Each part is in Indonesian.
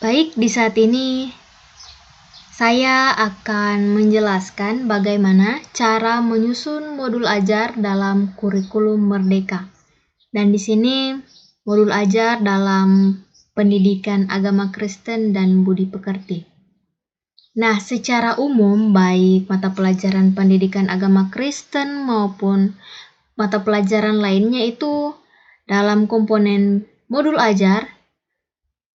Baik, di saat ini saya akan menjelaskan bagaimana cara menyusun modul ajar dalam kurikulum Merdeka. Dan di sini modul ajar dalam pendidikan agama Kristen dan budi pekerti. Nah, secara umum baik mata pelajaran pendidikan agama Kristen maupun mata pelajaran lainnya itu dalam komponen modul ajar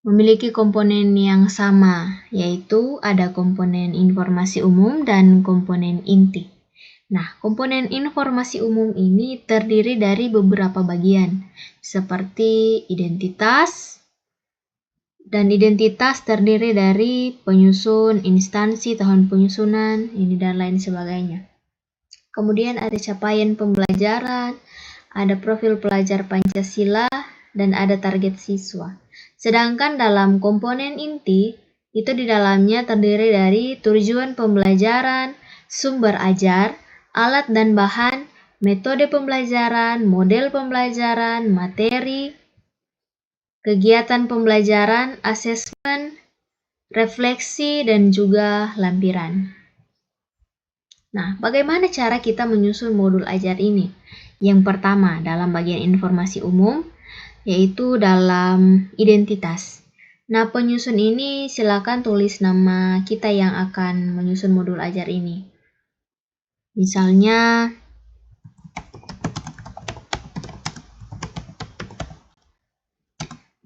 memiliki komponen yang sama, yaitu ada komponen informasi umum dan komponen inti. Nah, komponen informasi umum ini terdiri dari beberapa bagian, seperti identitas, dan identitas terdiri dari penyusun, instansi, tahun penyusunan, ini dan lain sebagainya. Kemudian ada capaian pembelajaran, ada profil pelajar Pancasila, dan ada target siswa. Sedangkan dalam komponen inti, itu di dalamnya terdiri dari tujuan pembelajaran, sumber ajar, alat dan bahan, metode pembelajaran, model pembelajaran, materi, kegiatan pembelajaran, asesmen, refleksi, dan juga lampiran. Nah, bagaimana cara kita menyusun modul ajar ini? Yang pertama, dalam bagian informasi umum, yaitu dalam identitas. Nah, penyusun ini silakan tulis nama kita yang akan menyusun modul ajar ini. Misalnya,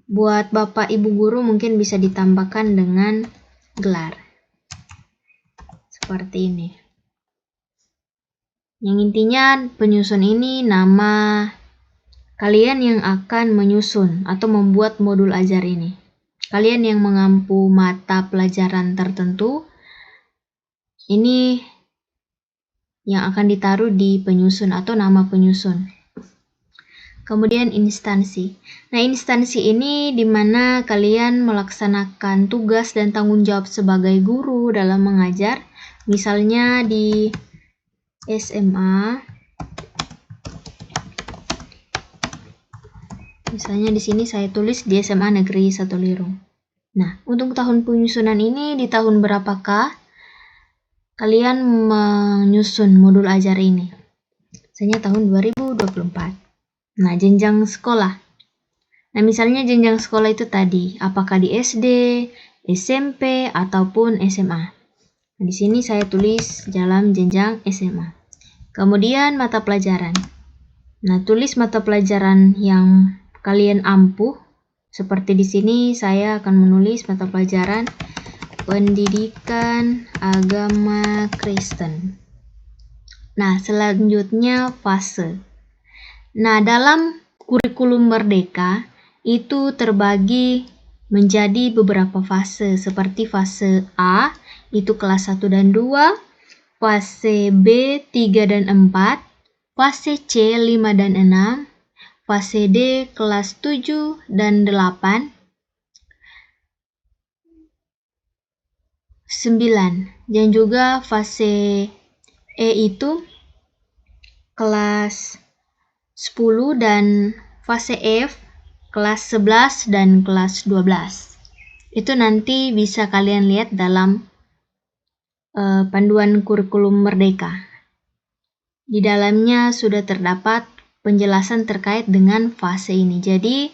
buat Bapak Ibu Guru mungkin bisa ditambahkan dengan gelar. Seperti ini. Yang intinya penyusun ini nama kalian yang akan menyusun atau membuat modul ajar ini. Kalian yang mengampu mata pelajaran tertentu, ini yang akan ditaruh di penyusun atau nama penyusun. Kemudian instansi. Nah, instansi ini di mana kalian melaksanakan tugas dan tanggung jawab sebagai guru dalam mengajar. Misalnya di SMA. Misalnya di sini saya tulis di SMA Negeri 1 Lirung. Nah, untuk tahun penyusunan ini di tahun berapakah kalian menyusun modul ajar ini? Misalnya tahun 2024. Nah, jenjang sekolah. Nah, misalnya jenjang sekolah itu tadi, apakah di SD, SMP, ataupun SMA. Nah, di sini saya tulis dalam jenjang SMA. Kemudian mata pelajaran. Nah, tulis mata pelajaran yang kalian ampuh. Seperti di sini saya akan menulis mata pelajaran pendidikan agama Kristen. Nah, selanjutnya fase. Nah, dalam kurikulum Merdeka itu terbagi menjadi beberapa fase, seperti fase A itu kelas 1 dan 2, fase B 3 dan 4, fase C 5 dan 6, fase D kelas 7 dan 8, 9, dan juga fase E itu kelas 10 dan fase F kelas 11 dan kelas 12. Itu nanti bisa kalian lihat dalam panduan kurikulum Merdeka. Di dalamnya sudah terdapat penjelasan terkait dengan fase ini. Jadi,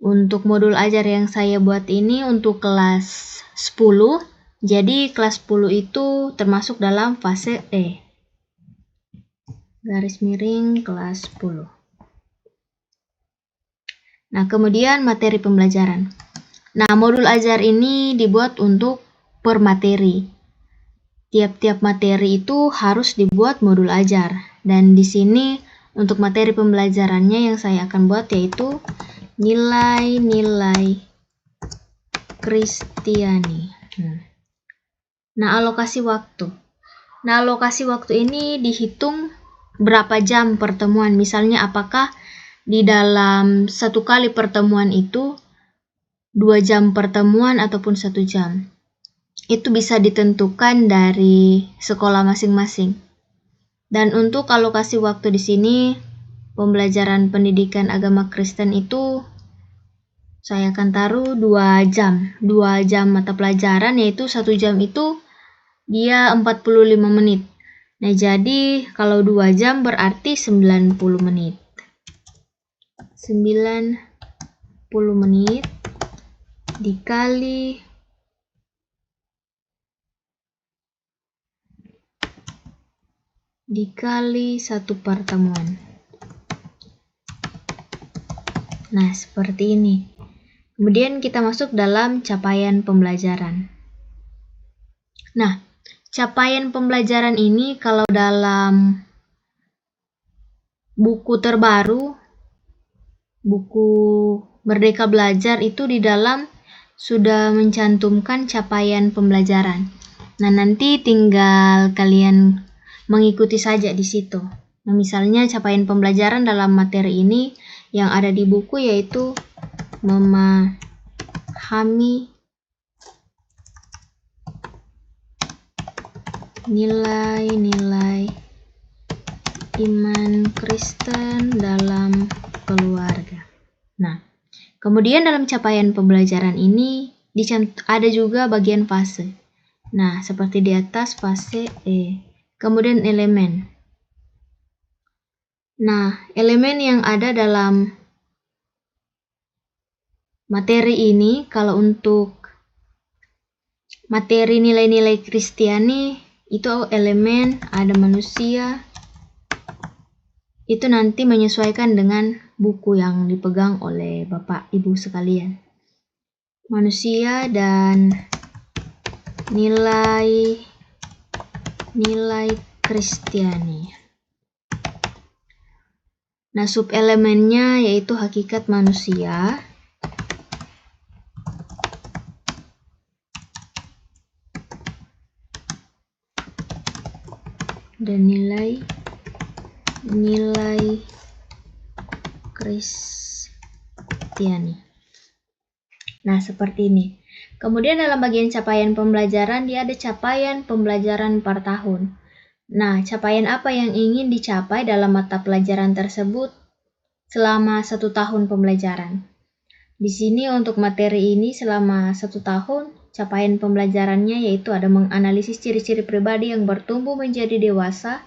untuk modul ajar yang saya buat ini untuk kelas 10, jadi kelas 10 itu termasuk dalam fase E. Garis miring kelas 10. Nah, kemudian materi pembelajaran. Nah, modul ajar ini dibuat untuk per materi. Tiap-tiap materi itu harus dibuat modul ajar. Dan di sini untuk materi pembelajarannya yang saya akan buat yaitu nilai-nilai Kristiani. Nah, alokasi waktu. Nah, alokasi waktu ini dihitung berapa jam pertemuan. Misalnya apakah di dalam satu kali pertemuan itu 2 jam pertemuan ataupun 1 jam. Itu bisa ditentukan dari sekolah masing-masing. Dan untuk alokasi waktu di sini, pembelajaran pendidikan agama Kristen itu saya akan taruh 2 jam. 2 jam mata pelajaran, yaitu 1 jam itu dia 45 menit. Nah, jadi kalau 2 jam berarti 90 menit. 90 menit dikali 1 pertemuan. Nah, seperti ini. Kemudian kita masuk dalam capaian pembelajaran. Nah, capaian pembelajaran ini kalau dalam buku terbaru, buku Merdeka Belajar itu di dalam sudah mencantumkan capaian pembelajaran. Nah, nanti tinggal kalian mengikuti saja di situ. Nah, misalnya capaian pembelajaran dalam materi ini yang ada di buku yaitu memahami nilai-nilai iman Kristen dalam keluarga. Nah, kemudian dalam capaian pembelajaran ini ada juga bagian fase. Nah, seperti di atas fase E. Kemudian elemen. Nah, elemen yang ada dalam materi ini, kalau untuk materi nilai-nilai Kristiani, itu elemen ada manusia, itu nanti menyesuaikan dengan buku yang dipegang oleh Bapak Ibu sekalian. Manusia dan nilai Kristiani. Nah, subelemennya yaitu hakikat manusia, dan nilai Kristiani. Nah, seperti ini. Kemudian dalam bagian capaian pembelajaran, dia ada capaian pembelajaran per tahun. Nah, capaian apa yang ingin dicapai dalam mata pelajaran tersebut selama 1 tahun pembelajaran. Di sini untuk materi ini selama 1 tahun, capaian pembelajarannya yaitu ada menganalisis ciri-ciri pribadi yang bertumbuh menjadi dewasa,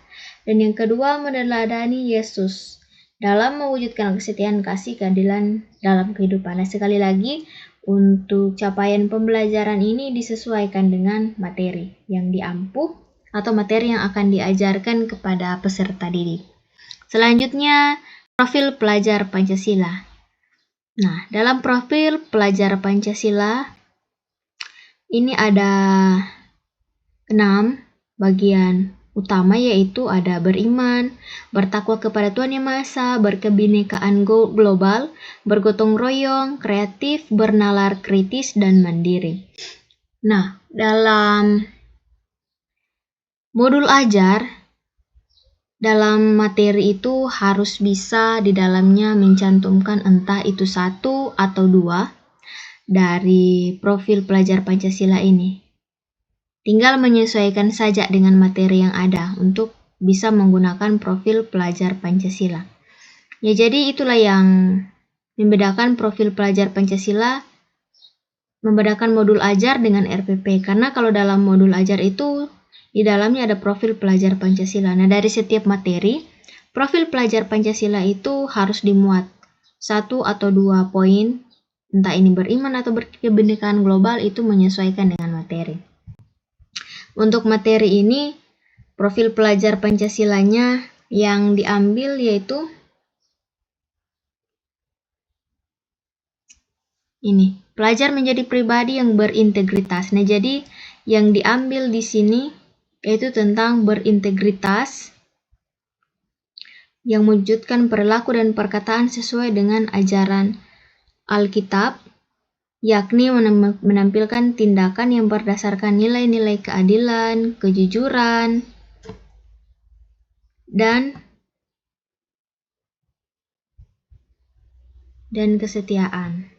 dan yang kedua meneladani Yesus dalam mewujudkan kesetiaan kasih keadilan dalam kehidupan. Nah, sekali lagi, untuk capaian pembelajaran ini disesuaikan dengan materi yang diampu atau materi yang akan diajarkan kepada peserta didik. Selanjutnya, profil pelajar Pancasila. Nah, dalam profil pelajar Pancasila ini ada 6 bagian utama, yaitu ada beriman, bertakwa kepada Tuhan Yang Maha Esa, berkebinekaan global, bergotong royong, kreatif, bernalar kritis, dan mandiri. Nah, dalam modul ajar, dalam materi itu harus bisa di dalamnya mencantumkan entah itu 1 atau 2 dari profil pelajar Pancasila ini. Tinggal menyesuaikan saja dengan materi yang ada untuk bisa menggunakan profil pelajar Pancasila. Ya, jadi itulah yang membedakan profil pelajar Pancasila, membedakan modul ajar dengan RPP. Karena kalau dalam modul ajar itu di dalamnya ada profil pelajar Pancasila. Nah, dari setiap materi, profil pelajar Pancasila itu harus dimuat 1 atau 2 poin, entah ini beriman atau berkebinekaan global, itu menyesuaikan dengan materi. Untuk materi ini, profil pelajar Pancasilanya yang diambil yaitu ini, pelajar menjadi pribadi yang berintegritas. Nah, jadi yang diambil di sini yaitu tentang berintegritas, yang mewujudkan perilaku dan perkataan sesuai dengan ajaran Alkitab, yakni menampilkan tindakan yang berdasarkan nilai-nilai keadilan, kejujuran, dan kesetiaan.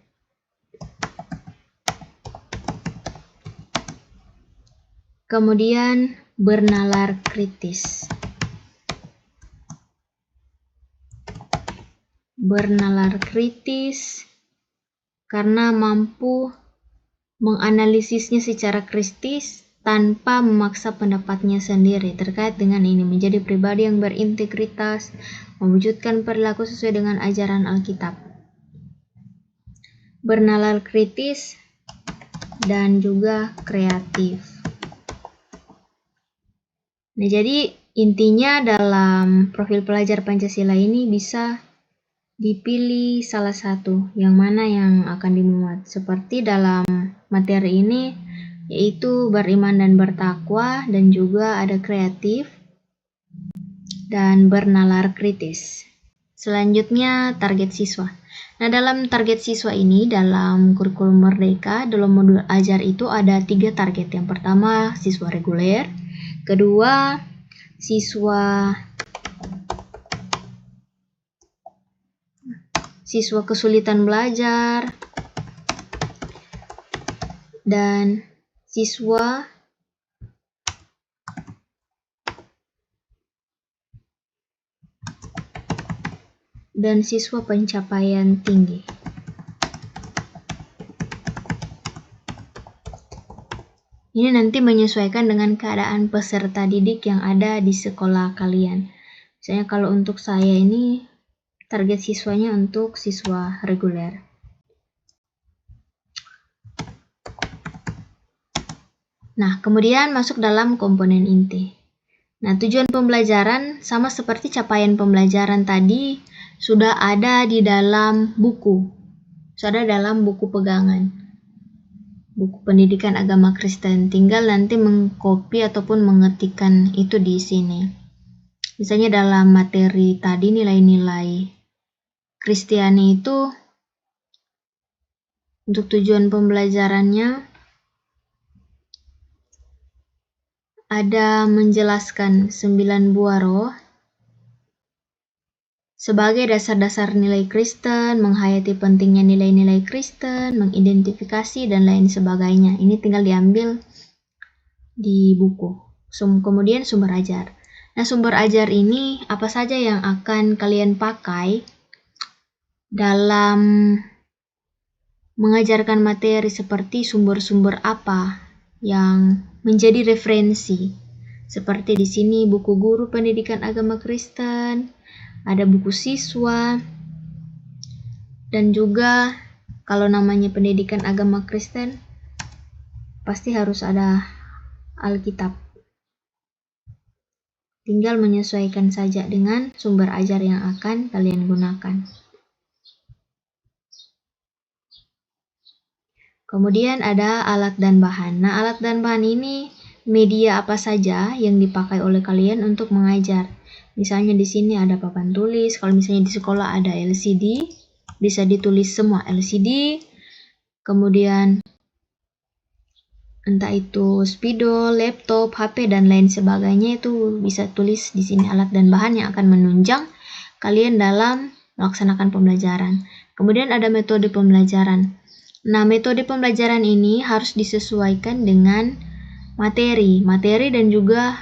Kemudian bernalar kritis. Bernalar kritis karena mampu menganalisisnya secara kritis tanpa memaksa pendapatnya sendiri terkait dengan ini, menjadi pribadi yang berintegritas, mewujudkan perilaku sesuai dengan ajaran Alkitab, bernalar kritis, dan juga kreatif. Nah, jadi intinya dalam profil pelajar Pancasila ini bisa dipilih salah satu yang mana yang akan dimuat. Seperti dalam materi ini, yaitu beriman dan bertakwa, dan juga ada kreatif dan bernalar kritis. Selanjutnya, target siswa. Nah, dalam target siswa ini, dalam kurikulum Merdeka, dalam modul ajar itu ada 3 target. Yang pertama, siswa reguler. Kedua, siswa kesulitan belajar. Dan siswa pencapaian tinggi. Ini nanti menyesuaikan dengan keadaan peserta didik yang ada di sekolah kalian. Misalnya kalau untuk saya ini target siswanya untuk siswa reguler. Nah, kemudian masuk dalam komponen inti. Nah, tujuan pembelajaran sama seperti capaian pembelajaran tadi sudah ada di dalam buku. Sudah dalam buku pegangan. Buku pendidikan agama Kristen, tinggal nanti mengcopy ataupun mengetikkan itu di sini. Misalnya dalam materi tadi nilai-nilai Kristiani itu untuk tujuan pembelajarannya ada menjelaskan 9 buah roh sebagai dasar-dasar nilai Kristen, menghayati pentingnya nilai-nilai Kristen, mengidentifikasi, dan lain sebagainya. Ini tinggal diambil di buku. Kemudian sumber ajar. Nah, sumber ajar ini apa saja yang akan kalian pakai dalam mengajarkan materi, seperti sumber-sumber apa yang menjadi referensi. Seperti di sini buku guru pendidikan agama Kristen, ada buku siswa, dan juga kalau namanya pendidikan agama Kristen pasti harus ada Alkitab. Tinggal menyesuaikan saja dengan sumber ajar yang akan kalian gunakan. Kemudian ada alat dan bahan. Nah, alat dan bahan ini media apa saja yang dipakai oleh kalian untuk mengajar. Misalnya di sini ada papan tulis, kalau misalnya di sekolah ada LCD, bisa ditulis semua LCD, kemudian entah itu spidol, laptop, HP, dan lain sebagainya, itu bisa tulis di sini alat dan bahan yang akan menunjang kalian dalam melaksanakan pembelajaran. Kemudian ada metode pembelajaran. Nah, metode pembelajaran ini harus disesuaikan dengan materi dan juga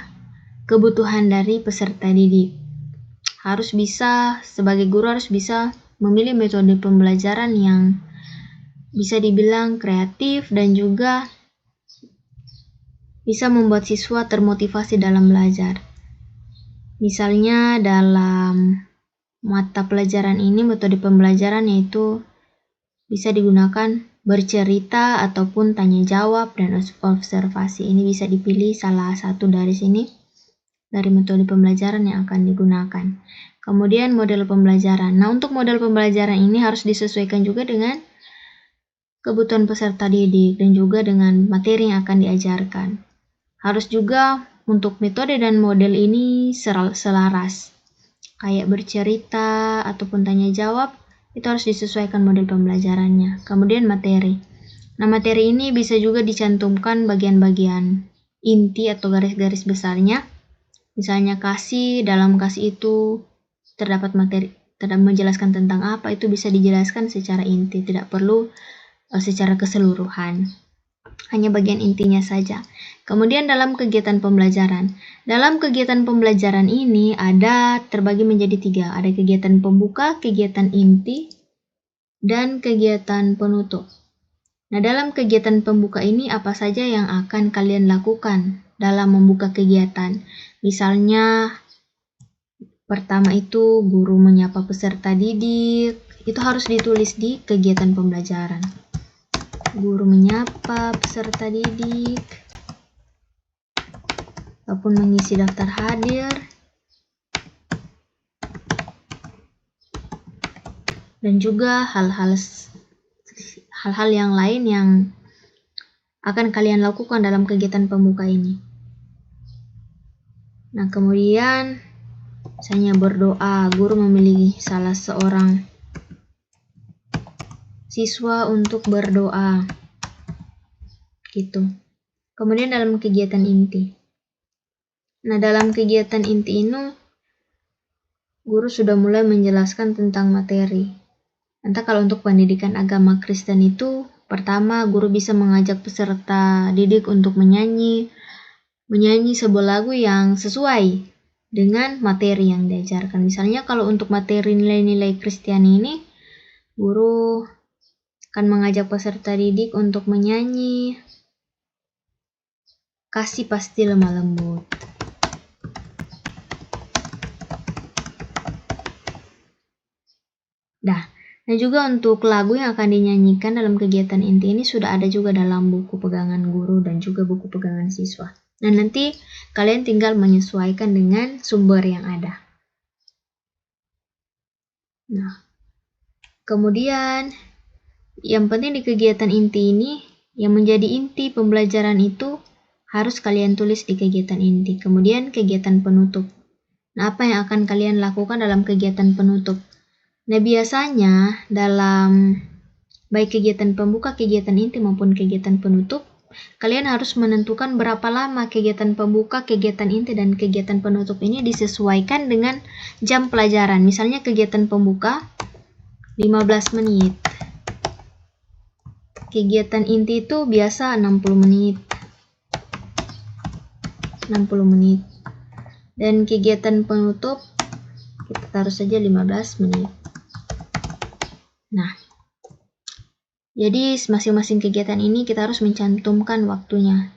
kebutuhan dari peserta didik. Harus bisa, sebagai guru harus bisa memilih metode pembelajaran yang bisa dibilang kreatif dan juga bisa membuat siswa termotivasi dalam belajar. Misalnya dalam mata pelajaran ini, metode pembelajaran yaitu bisa digunakan bercerita ataupun tanya jawab dan observasi. Ini bisa dipilih salah satu dari sini, dari metode pembelajaran yang akan digunakan. Kemudian model pembelajaran. Nah, untuk model pembelajaran ini harus disesuaikan juga dengan kebutuhan peserta didik dan juga dengan materi yang akan diajarkan. Harus juga untuk metode dan model ini selaras. Kayak bercerita ataupun tanya jawab, itu harus disesuaikan model pembelajarannya. Kemudian materi. Nah, materi ini bisa juga dicantumkan bagian-bagian inti atau garis-garis besarnya. Misalnya dalam kasih itu terdapat materi, menjelaskan tentang apa, itu bisa dijelaskan secara inti, tidak perlu secara keseluruhan. Hanya bagian intinya saja. Kemudian dalam kegiatan pembelajaran. Dalam kegiatan pembelajaran ini terbagi menjadi 3. Ada kegiatan pembuka, kegiatan inti, dan kegiatan penutup. Nah, dalam kegiatan pembuka ini apa saja yang akan kalian lakukan dalam membuka kegiatan? Misalnya, pertama itu guru menyapa peserta didik, itu harus ditulis di kegiatan pembelajaran. Guru menyapa peserta didik, ataupun mengisi daftar hadir, dan juga hal-hal yang lain yang akan kalian lakukan dalam kegiatan pembuka ini. Nah, kemudian misalnya berdoa, guru memilih salah seorang siswa untuk berdoa, gitu. Kemudian dalam kegiatan inti. Nah, dalam kegiatan inti ini, guru sudah mulai menjelaskan tentang materi. Entah kalau untuk pendidikan agama Kristen itu, pertama guru bisa mengajak peserta didik untuk menyanyi sebuah lagu yang sesuai dengan materi yang diajarkan. Misalnya kalau untuk materi nilai-nilai Kristiani ini, guru akan mengajak peserta didik untuk menyanyi Kasih Pasti Lemah Lembut. Nah juga untuk lagu yang akan dinyanyikan dalam kegiatan inti ini sudah ada juga dalam buku pegangan guru dan juga buku pegangan siswa. Nah, nanti kalian tinggal menyesuaikan dengan sumber yang ada. Nah, kemudian yang penting di kegiatan inti ini, yang menjadi inti pembelajaran itu harus kalian tulis di kegiatan inti. Kemudian kegiatan penutup. Nah, apa yang akan kalian lakukan dalam kegiatan penutup? Nah, biasanya dalam baik kegiatan pembuka, kegiatan inti maupun kegiatan penutup, kalian harus menentukan berapa lama kegiatan pembuka, kegiatan inti, dan kegiatan penutup ini disesuaikan dengan jam pelajaran. Misalnya kegiatan pembuka 15 menit. Kegiatan inti itu biasa 60 menit. 60 menit. Dan kegiatan penutup kita taruh saja 15 menit. Nah, jadi masing-masing kegiatan ini kita harus mencantumkan waktunya.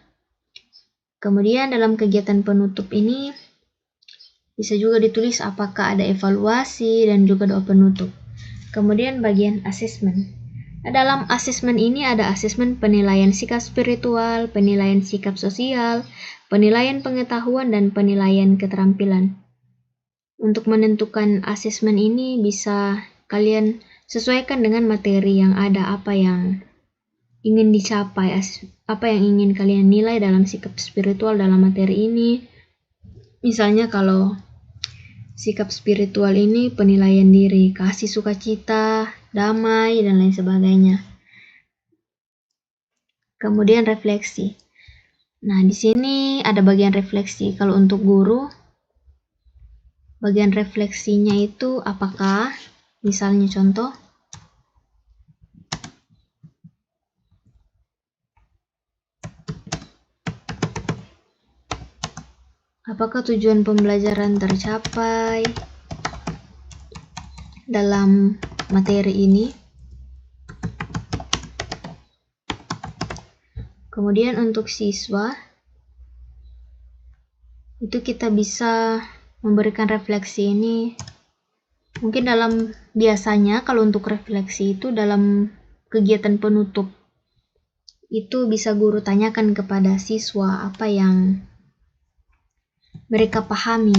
Kemudian dalam kegiatan penutup ini bisa juga ditulis apakah ada evaluasi dan juga doa penutup. Kemudian bagian asesmen. Nah, dalam asesmen ini ada asesmen penilaian sikap spiritual, penilaian sikap sosial, penilaian pengetahuan, dan penilaian keterampilan. Untuk menentukan asesmen ini bisa kalian sesuaikan dengan materi yang ada, apa yang ingin dicapai, apa yang ingin kalian nilai dalam sikap spiritual dalam materi ini. Misalnya kalau sikap spiritual ini penilaian diri, kasih, sukacita, damai, dan lain sebagainya. Kemudian refleksi. Nah, di sini ada bagian refleksi. Kalau untuk guru, bagian refleksinya itu apakah? Misalnya contoh, apakah tujuan pembelajaran tercapai dalam materi ini? Kemudian untuk siswa, itu kita bisa memberikan refleksi ini mungkin biasanya kalau untuk refleksi itu dalam kegiatan penutup itu bisa guru tanyakan kepada siswa apa yang mereka pahami,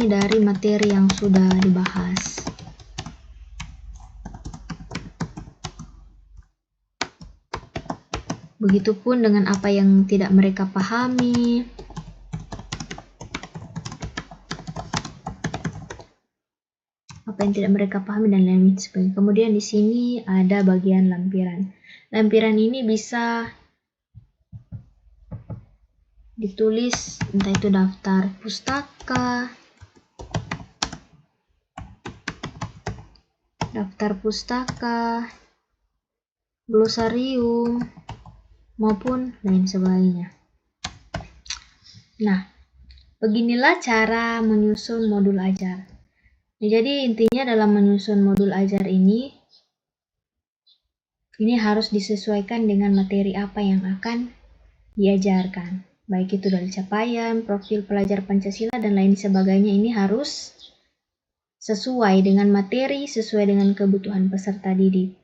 dari materi yang sudah dibahas. Begitupun dengan apa yang tidak mereka pahami. Dan lain sebagainya. Kemudian di sini ada bagian lampiran. Lampiran ini bisa ditulis entah itu daftar pustaka, glosarium, maupun lain sebagainya. Nah, Beginilah cara menyusun modul ajar. Jadi intinya dalam menyusun modul ajar ini harus disesuaikan dengan materi apa yang akan diajarkan. Baik itu dari capaian, profil pelajar Pancasila, dan lain sebagainya. Ini harus sesuai dengan materi, sesuai dengan kebutuhan peserta didik.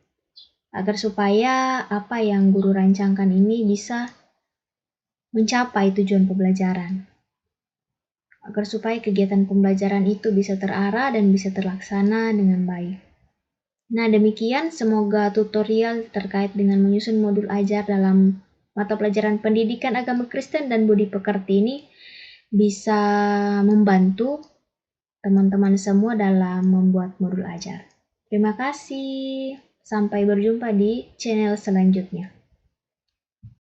Agar supaya apa yang guru rancangkan ini bisa mencapai tujuan pembelajaran. Agar supaya kegiatan pembelajaran itu bisa terarah dan bisa terlaksana dengan baik. Nah, demikian semoga tutorial terkait dengan menyusun modul ajar dalam mata pelajaran Pendidikan Agama Kristen dan Budi Pekerti ini bisa membantu teman-teman semua dalam membuat modul ajar. Terima kasih. Sampai berjumpa di channel selanjutnya.